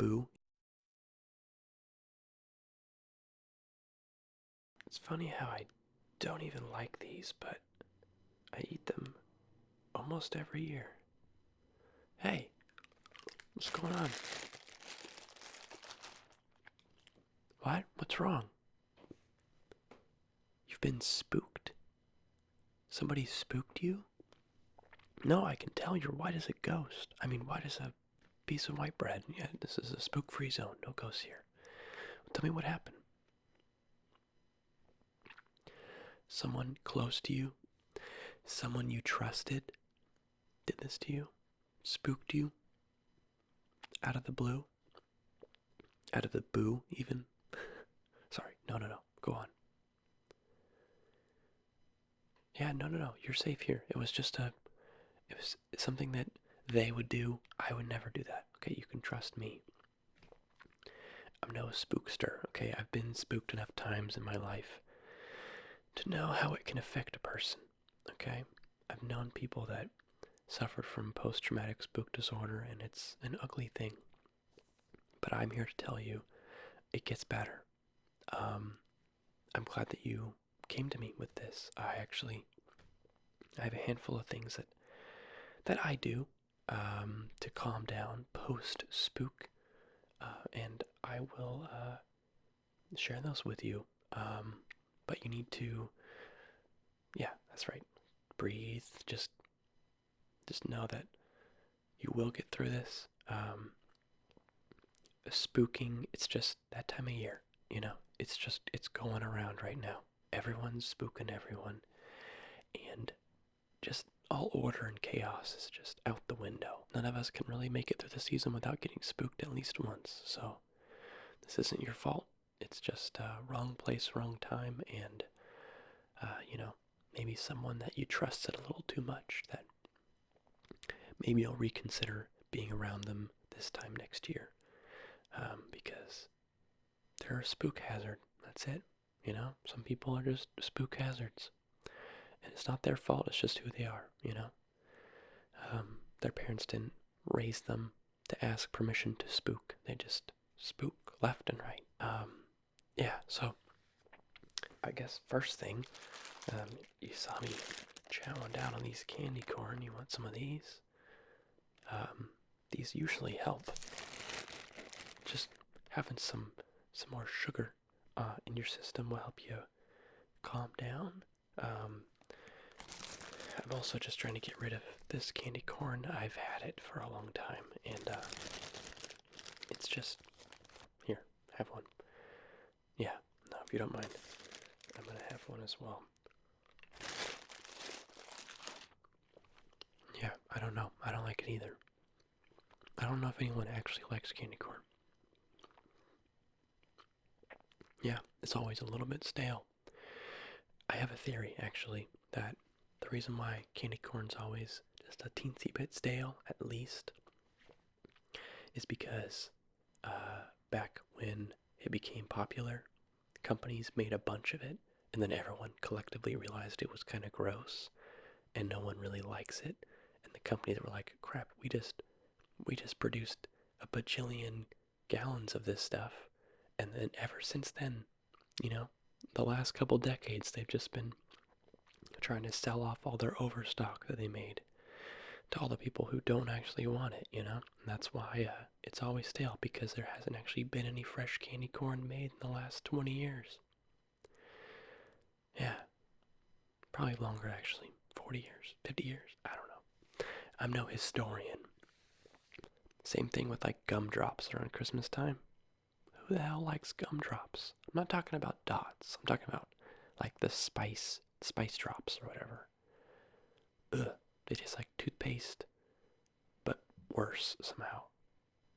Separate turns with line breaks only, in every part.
boo. It's funny how I don't even like these, but I eat them almost every year. Hey, what's going on? What? What's wrong? You've been spooked? Somebody spooked you? No, I can tell you're white as a ghost. I mean, white as a piece of white bread. Yeah, this is a spook-free zone. No ghosts here. Tell me what happened. Someone close to you, someone you trusted, did this to you? Spooked you? Out of the blue? Out of the boo, even? Sorry, no. Go on. Yeah, no. You're safe here. It was something that they would do. I would never do that. Okay, you can trust me. I'm no spookster. Okay, I've been spooked enough times in my life to know how it can affect a person. Okay, I've known people that suffered from post-traumatic-spook-disorder, and it's an ugly thing. But I'm here to tell you, it gets better. I'm glad that you came to me with this. I have a handful of things that I do to calm down post-spook, and I will share those with you. But you need to, yeah, that's right. Breathe. Just know that you will get through this. Spooking, it's just that time of year, it's going around right now. Everyone's spooking everyone, and just all order and chaos is just out the window. None of us can really make it through the season without getting spooked at least once, so this isn't your fault. It's just wrong place, wrong time, and, maybe someone that you trusted a little too much, that maybe you'll reconsider being around them this time next year. Because they're a spook hazard. That's it. Some people are just spook hazards. And it's not their fault, it's just who they are, Their parents didn't raise them to ask permission to spook. They just spook left and right. Yeah, so I guess first thing, you saw me chowing down on these candy corn. You want some of these? These usually help. Just having some more sugar in your system will help you calm down. I'm also just trying to get rid of this candy corn. I've had it for a long time, and it's just, here, have one. Yeah, no, if you don't mind, I'm gonna have one as well. Yeah, I don't know. I don't like it either. I don't know if anyone actually likes candy corn. Yeah, it's always a little bit stale. I have a theory, actually, that the reason why candy corn's always just a teensy bit stale, at least, is because back when it became popular, companies made a bunch of it, and then everyone collectively realized it was kind of gross, and no one really likes it. And the companies were like, crap, we just produced a bajillion gallons of this stuff, and then ever since then, the last couple decades, they've just been trying to sell off all their overstock that they made to all the people who don't actually want it, And that's why it's always stale, because there hasn't actually been any fresh candy corn made in the last 20 years. Yeah, probably longer, actually. 40 years, 50 years, I don't know. I'm no historian. Same thing with like gumdrops around Christmas time. Who the hell likes gumdrops? I'm not talking about dots. I'm talking about like the spice drops or whatever. Ugh, they taste like toothpaste, but worse somehow.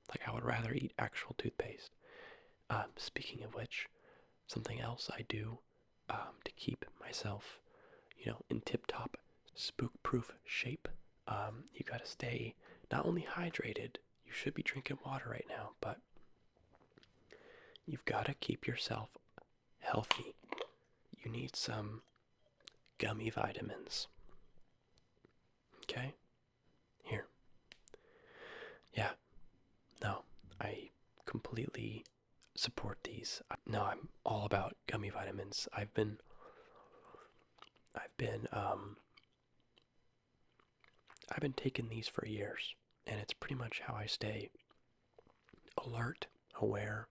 Like I would rather eat actual toothpaste. Speaking of which, something else I do to keep myself, in tip-top spook-proof shape. You gotta stay not only hydrated, you should be drinking water right now, but you've gotta keep yourself healthy. You need some gummy vitamins. Okay? Here. Yeah. No, I completely support these. No, I'm all about gummy vitamins. I've been taking these for years, and it's pretty much how I stay alert, aware,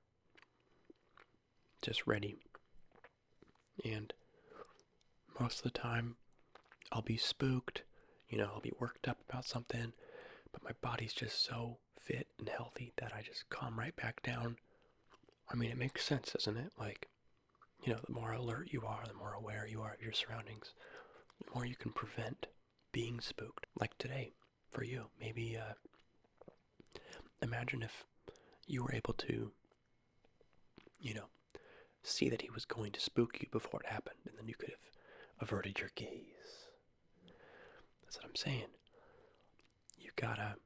just ready. And most of the time, I'll be spooked, I'll be worked up about something, but my body's just so fit and healthy that I just calm right back down. I mean, it makes sense, doesn't it? Like, the more alert you are, the more aware you are of your surroundings, the more you can prevent being spooked. Like today, for you, maybe imagine if you were able to, see that he was going to spook you before it happened, and then you could have averted your gaze. That's what I'm saying. You gotta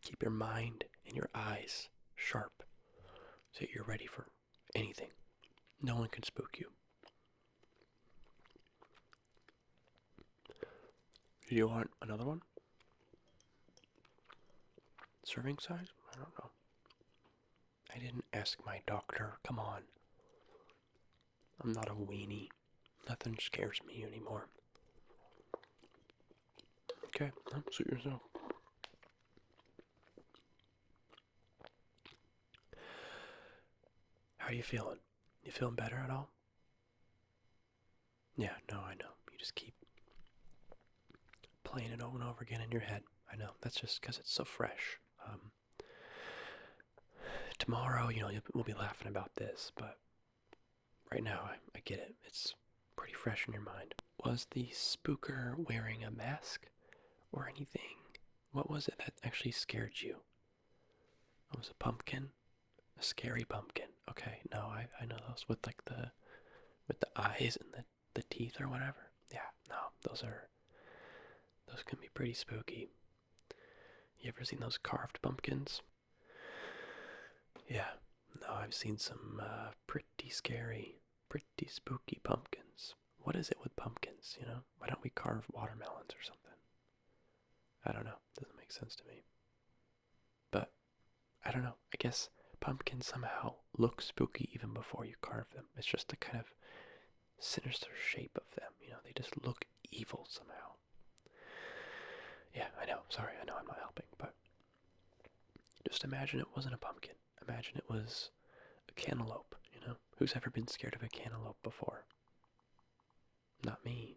keep your mind and your eyes sharp so that you're ready for anything. No one can spook you. Do you want another one? Serving size? I don't know. I didn't ask my doctor. Come on. I'm not a weenie. Nothing scares me anymore. Okay, suit yourself. How are you feeling? You feeling better at all? Yeah, no, I know. You just keep playing it over and over again in your head. I know. That's just because it's so fresh. Tomorrow, we'll be laughing about this, but right now, I get it. It's pretty fresh in your mind. Was the spooker wearing a mask or anything? What was it that actually scared you? It was a pumpkin? A scary pumpkin. Okay, no, I know those with like the eyes and the teeth or whatever. Yeah, no, those can be pretty spooky. You ever seen those carved pumpkins? Yeah, no, I've seen some pretty scary, pretty spooky pumpkins. What is it with pumpkins, Why don't we carve watermelons or something? I don't know. Doesn't make sense to me. But, I don't know. I guess pumpkins somehow look spooky even before you carve them. It's just the kind of sinister shape of them, They just look evil somehow. Yeah, I know. Sorry, I know I'm not helping, but just imagine it wasn't a pumpkin. Imagine it was a cantaloupe, Who's ever been scared of a cantaloupe before? Not me.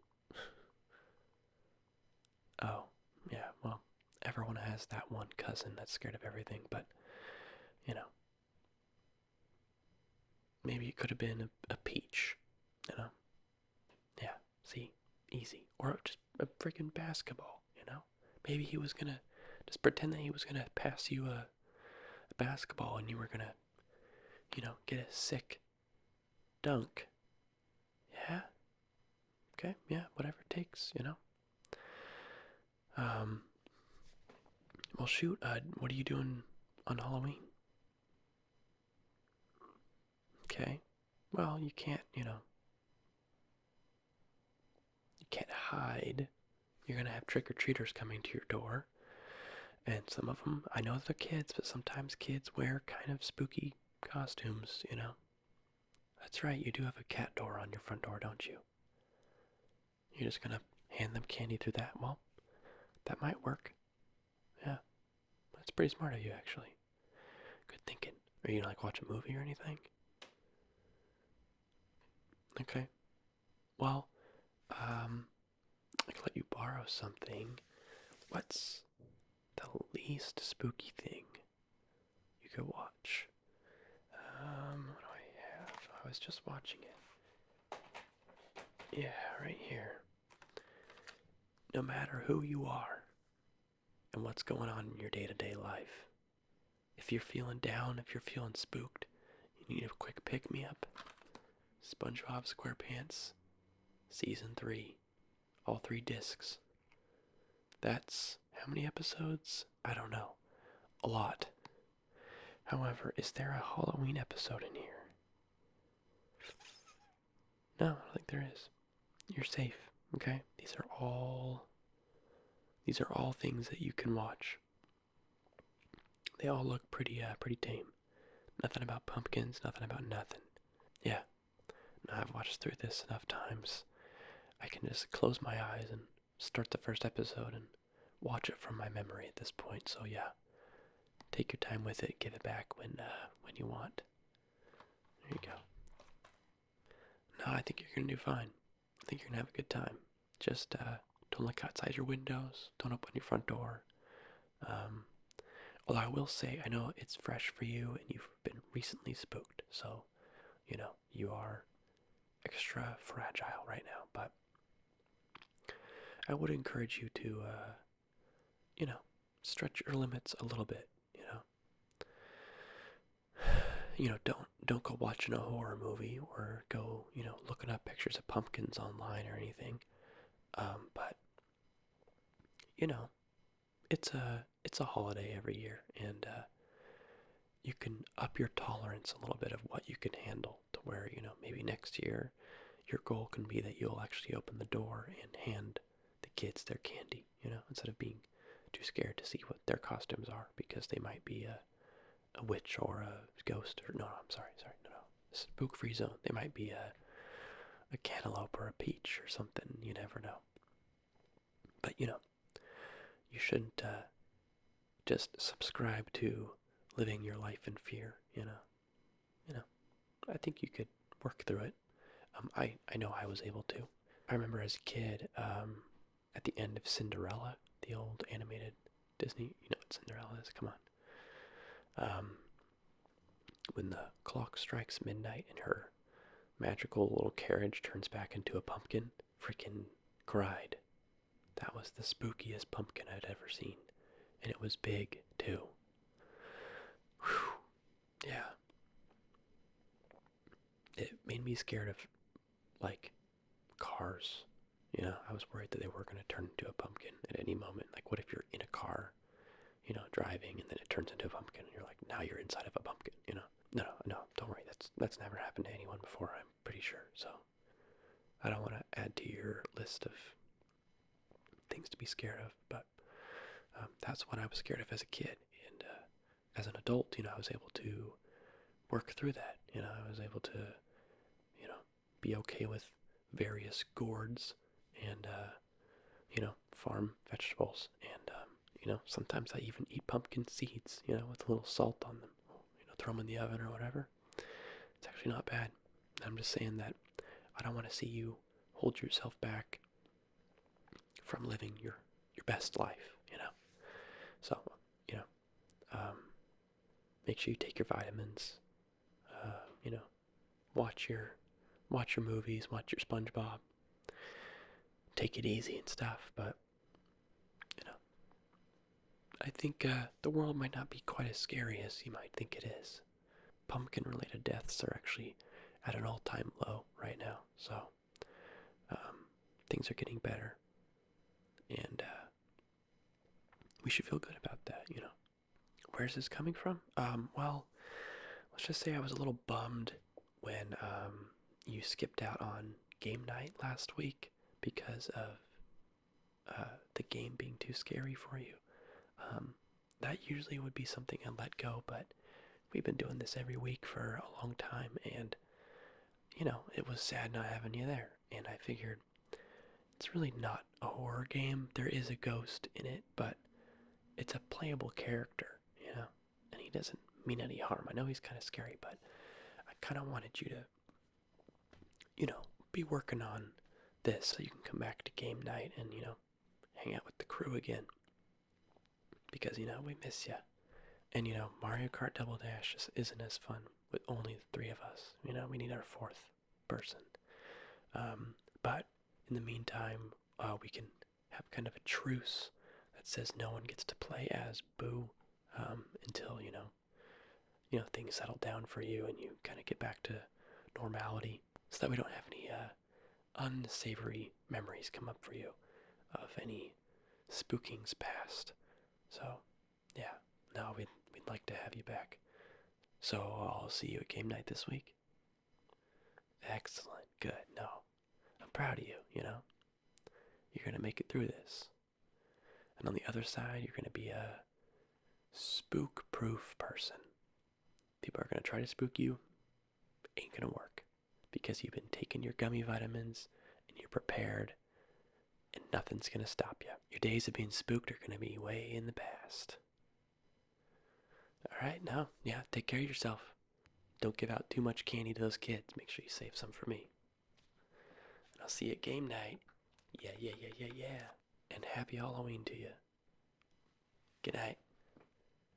Oh, yeah, well, everyone has that one cousin that's scared of everything, but, maybe it could have been a peach, Yeah, see, easy. Or just a freaking basketball, Maybe he was gonna, just pretend that he was gonna pass you a basketball and you were gonna, get a sick dunk. Yeah? Okay, yeah, whatever it takes, Well, shoot, what are you doing on Halloween? Okay, well, you can't, you can't hide. You're gonna have trick-or-treaters coming to your door, and some of them, I know they're kids, but sometimes kids wear kind of spooky costumes, That's right, you do have a cat door on your front door, don't you? You're just gonna hand them candy through that? Well, that might work. Yeah, that's pretty smart of you, actually. Good thinking. Are you gonna, watch a movie or anything? Okay. Well, I could let you borrow something. What's the least spooky thing you could watch? What do I have? I was just watching it. Yeah, right here. No matter who you are and what's going on in your day-to-day life, if you're feeling down, if you're feeling spooked, you need a quick pick-me-up. SpongeBob SquarePants, Season 3. All 3 discs. That's how many episodes? I don't know. A lot. However, is there a Halloween episode in here? No, I don't think there is. You're safe, okay? These are all things that you can watch. They all look pretty tame. Nothing about pumpkins, nothing about nothing. Yeah, now I've watched through this enough times. I can just close my eyes and start the first episode and watch it from my memory at this point. So yeah, take your time with it. Give it back when you want. There you go. No, I think you're gonna do fine. I think you're gonna have a good time. Just don't look outside your windows. Don't open your front door. Um, Although I will say, I know it's fresh for you and you've been recently spooked, so you are extra fragile right now. But I would encourage you to, stretch your limits a little bit. Don't go watching a horror movie or go, looking up pictures of pumpkins online or anything. But it's a holiday every year, and you can up your tolerance a little bit of what you can handle to where maybe next year your goal can be that you'll actually open the door and hand the kids their candy, instead of being too scared to see what their costumes are because they might be a witch or a ghost or no, I'm sorry, no, spook-free zone. They might be a cantaloupe or a peach or something. You never know. But you shouldn't just subscribe to living your life in fear. I think you could work through it. I know I was able to. I remember as a kid, at the end of Cinderella, the old animated Disney, you know what Cinderella is, come on. When the clock strikes midnight and her magical little carriage turns back into a pumpkin, freaking cried. That was the spookiest pumpkin I'd ever seen. And it was big, too. Whew. Yeah. It made me scared of, like, cars. I was worried that they were going to turn into a pumpkin at any moment. Like, what if you're in a car, driving, and then it turns into a pumpkin, and you're like, now you're inside of a pumpkin, No, don't worry. That's never happened to anyone before, I'm pretty sure. So, I don't want to add to your list of things to be scared of, but that's what I was scared of as a kid. And as an adult, I was able to work through that. I was able to, be okay with various gourds and, farm vegetables. And, sometimes I even eat pumpkin seeds, with a little salt on them. Throw them in the oven or whatever. It's actually not bad. I'm just saying that I don't want to see you hold yourself back from living your best life, So, make sure you take your vitamins. Watch your movies, watch your SpongeBob. Take it easy and stuff, but I think the world might not be quite as scary as you might think it is. Pumpkin-related deaths are actually at an all-time low right now, so things are getting better, and we should feel good about that. Where's this coming from? Well, let's just say I was a little bummed when you skipped out on game night last week because of the game being too scary for you. That usually would be something I let go, but we've been doing this every week for a long time, and it was sad not having you there. And I figured it's really not a horror game. There is a ghost in it, but it's a playable character, and he doesn't mean any harm. I know he's kind of scary, but I kind of wanted you to, be working on this so you can come back to game night and, hang out with the crew again. Because, we miss you. And, Mario Kart Double Dash just isn't as fun with only the three of us. We need our fourth person. But in the meantime, we can have kind of a truce that says no one gets to play as Boo until, things settle down for you and you kind of get back to normality, so that we don't have any unsavory memories come up for you of any spookings past. So, yeah, no, we'd like to have you back. So I'll see you at game night this week. Excellent, good. No, I'm proud of you. You're gonna make it through this. And on the other side, you're gonna be a spook-proof person. people are going to try to spook you. Ain't going to work. Because you've been taking your gummy vitamins and you're prepared. And nothing's going to stop you. Your days of being spooked are going to be way in the past. Alright, now, yeah, take care of yourself. Don't give out too much candy to those kids. Make sure you save some for me. And I'll see you at game night. Yeah. And happy Halloween to you. Good night.